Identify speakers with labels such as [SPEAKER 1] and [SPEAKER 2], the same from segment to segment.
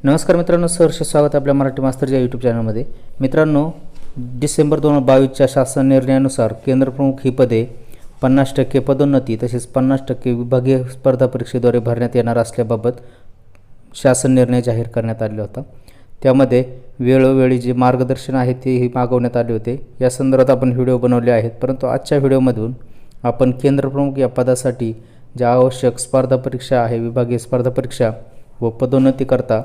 [SPEAKER 1] नमस्कार मित्रांनो, सहर्ष स्वागत आपल्या मराठी मास्तरच्या यूट्यूब चॅनलमध्ये। मित्रांनो, डिसेंबर 2022च्या शासन निर्णयानुसार केंद्रप्रमुख ही पदे 50% पदोन्नती तसेच 50% विभागीय स्पर्धा परीक्षेद्वारे भरण्यात येणार असल्याबाबत शासन निर्णय जाहीर करण्यात आला होता। त्यामध्ये वेळोवेळी जे मार्गदर्शन आहे तेही मागवण्यात आले होते। या संदर्भात आपण व्हिडिओ बनवले आहेत, परंतु आजच्या व्हिडिओमधून आपण केंद्रप्रमुख या पदासाठी ज्या आवश्यक स्पर्धा परीक्षा आहे, विभागीय स्पर्धा परीक्षा व पदोन्नती करता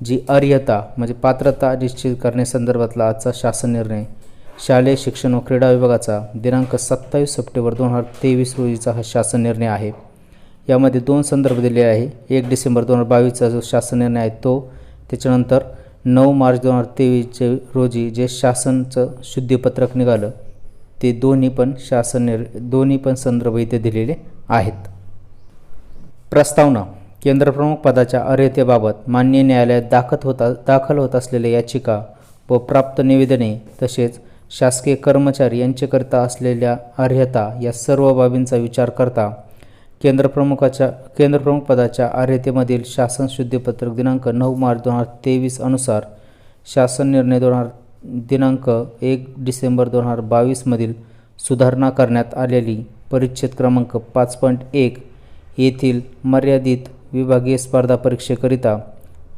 [SPEAKER 1] जी अर्हता म्हणजे पात्रता निश्चित करण्यासंदर्भातला आजचा शासन निर्णय शालेय शिक्षण व क्रीडा विभागाचा दिनांक 27 सप्टेंबर 2023 रोजीचा हा शासन निर्णय आहे। यामध्ये दोन संदर्भ दिले आहे। 1 डिसेंबर 2022चा जो शासन निर्णय आहे तो, त्याच्यानंतर 9 मार्च 2023 रोजी जे शासनचं शुद्धीपत्रक निघालं ते दोन्ही पण संदर्भ इथे दिलेले आहेत। प्रस्तावना: केंद्रप्रमुख पदाच्या अर्हतेबाबत माननीय न्यायालयात दाखल होत असलेल्या याचिका व प्राप्त निवेदने तसेच शासकीय कर्मचारी यांच्याकरिता असलेल्या अर्हता या सर्व बाबींचा विचार करता केंद्रप्रमुख पदाच्या अर्हतेमधील शासन शुद्धीपत्रक दिनांक 9 मार्च 2023 अनुसार शासन निर्णय दिनांक 1 डिसेंबर 2022 मधील सुधारणा करण्यात आलेली परिच्छेद क्रमांक 5.1 येथील मर्यादित विभागीय स्पर्धा परीक्षेकरिता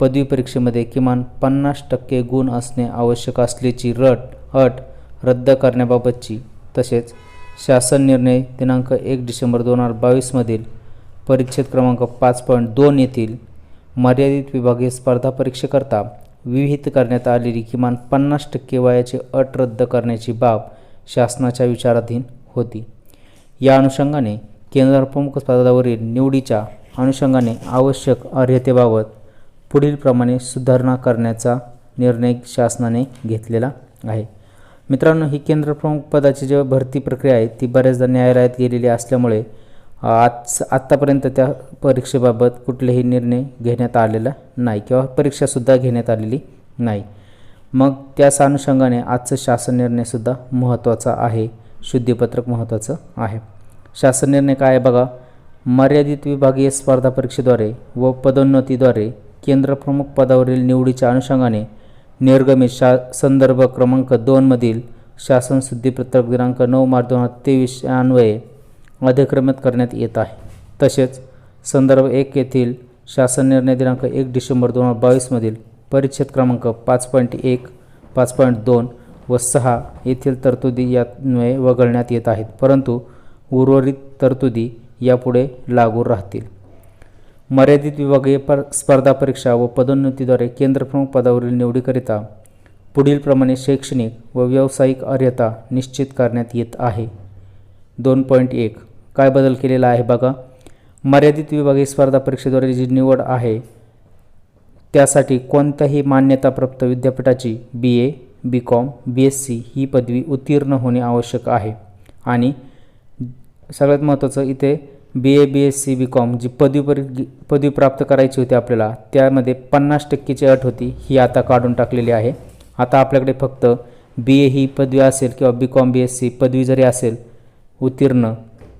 [SPEAKER 1] पदवी परीक्षेमध्ये किमान 50% गुण असणे आवश्यक असल्याची अट रद्द करण्याबाबतची तसेच शासन निर्णय दिनांक 1 डिसेंबर 2022 मधील परिच्छेद क्रमांक 5.2 येथील मर्यादित विभागीय स्पर्धा परीक्षेकरता विहित करण्यात आलेली किमान 50% वयाची अट रद्द करण्याची बाब शासनाच्या विचाराधीन होती। या अनुषंगाने केंद्रप्रमुख पदावरील निवडीच्या अनुषंगाने आवश्यक अर्हतेबाबत पुढील प्रमाणे सुधारणा करण्याचा निर्णय शासनाने घेतलेला आहे। मित्रांनो, ही केंद्रप्रमुख पदाची जी भरती प्रक्रिया आहे ती बऱ्याचदा न्यायालयात गेलेली असल्यामुळे आत्तापर्यंत त्या परीक्षेबाबत कुठलेही निर्णय घेण्यात आलेला नाही किंवा परीक्षासुद्धा घेण्यात आलेली नाही। मग त्याच अनुषंगाने आजचं शासन निर्णयसुद्धा महत्त्वाचा आहे, शुद्धीपत्रक महत्त्वाचं आहे। शासन निर्णय काय आहे बघा। मर्यादित विभागीय स्पर्धा परीक्षेद्वारे व पदोन्नतीद्वारे केंद्रप्रमुख पदावरील निवडीच्या अनुषंगाने निर्गमित संदर्भ क्रमांक 2 मधील शासन शुद्धीपत्रक दिनांक 9 मार्च 2023 अन्वये अधिक्रमित करण्यात येत आहे। तसेच संदर्भ 1 येथील शासन निर्णय दिनांक 1 डिसेंबर 2022 मधील परिच्छेद क्रमांक 5.1, 5.2 व 6 येथील तरतुदी यान्वये वगळण्यात येत आहेत, परंतु उर्वरित तरतुदी यापुढे लागू राहतील। मर्यादित विभागीय स्पर्धा परीक्षा व पदोन्नतीद्वारे केंद्रप्रमुख पदावरील निवडीकरिता पुढील प्रमाणे शैक्षणिक व व्यावसायिक अर्हता निश्चित करण्यात येत आहे। 2.1 काय बदल केलेला आहे बघा। मर्यादित विभागीय स्पर्धा परीक्षेद्वारे जी निवड आहे त्यासाठी कोणत्याही मान्यताप्राप्त विद्यापीठाची BA, BCom, BSc ही पदवी उत्तीर्ण होणे आवश्यक आहे। आणि सगळ्यात महत्त्वाचं इथे BA, BSc, BCom जी पदवी प्राप्त करायची होती आपल्याला, त्यामध्ये 50%ची अट होती, ही आता काढून टाकलेली आहे। आता आपल्याकडे फक्त BA ही पदवी असेल किंवा BCom, BSc पदवी जरी असेल उत्तीर्ण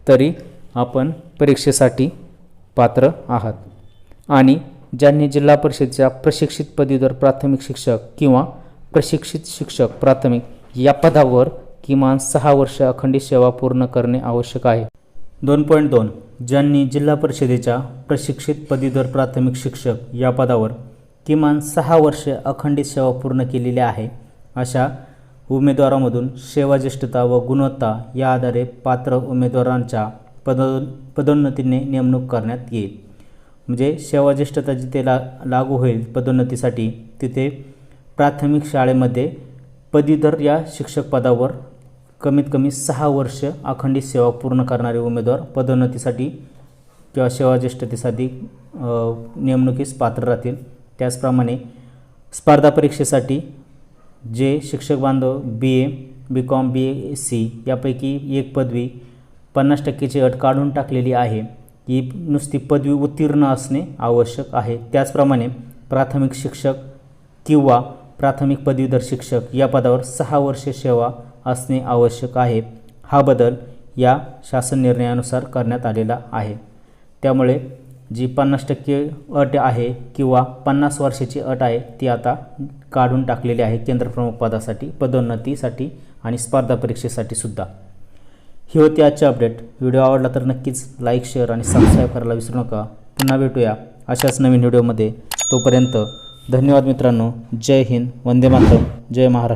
[SPEAKER 1] तरी आपण परीक्षेसाठी पात्र आहात। आणि ज्यांनी जिल्हा परिषदेच्या प्रशिक्षित पदवीधर प्राथमिक शिक्षक किंवा प्रशिक्षित शिक्षक प्राथमिक या पदावर किमान 6 वर्ष अखंडित सेवा पूर्ण करणे आवश्यक आहे। 2.2 ज्यांनी जिल्हा परिषदेच्या प्रशिक्षित पदवीधर प्राथमिक शिक्षक या पदावर किमान 6 वर्ष अखंडित सेवा पूर्ण केलेली आहे अशा उमेदवारांमधून सेवाज्येष्ठता व गुणवत्ता या आधारे पात्र उमेदवारांच्या पदोन्नतीने नेमणूक करण्यात येईल। म्हणजे सेवाज्येष्ठता जिथे लागू होईल पदोन्नतीसाठी तिथे प्राथमिक शाळेमध्ये पदवीधर या शिक्षक पदावर कमीत कमी 6 वर्ष अखंडित सेवा पूर्ण करणारे उमेदवार पदोन्नतीसाठी किंवा सेवाज्येष्ठतेसाठी नेमणुकीस पात्र राहतील। त्याचप्रमाणे स्पर्धा परीक्षेसाठी जे शिक्षक बांधव BA, BCom, BSc यापैकी एक पदवी 50%ची अट काढून टाकलेली आहे, ही नुसती पदवी उत्तीर्ण असणे आवश्यक आहे। त्याचप्रमाणे प्राथमिक शिक्षक किंवा प्राथमिक पदवीधर शिक्षक या पदावर 6 वर्ष सेवा असणे आवश्यक आहे। हा बदल या शासन निर्णयानुसार करण्यात आलेला आहे। त्यामुळे जी 50% अट आहे किंवा 50 वर्षाची अट आहे ती आता काढून टाकलेली आहे केंद्रप्रमुख पदासाठी, पदोन्नतीसाठी आणि स्पर्धा परीक्षेसाठी सुद्धा. ही होती आजची अपडेट. व्हिडिओ आवडला तर नक्कीच लाईक, शेअर आणि सबस्क्राईब करायला विसरू नका. पुन्हा भेटूया अशाच नवीन व्हिडिओमध्ये. तोपर्यंत धन्यवाद मित्रांनो. जय हिंद, वंदे मातरम, जय महाराष्ट्र.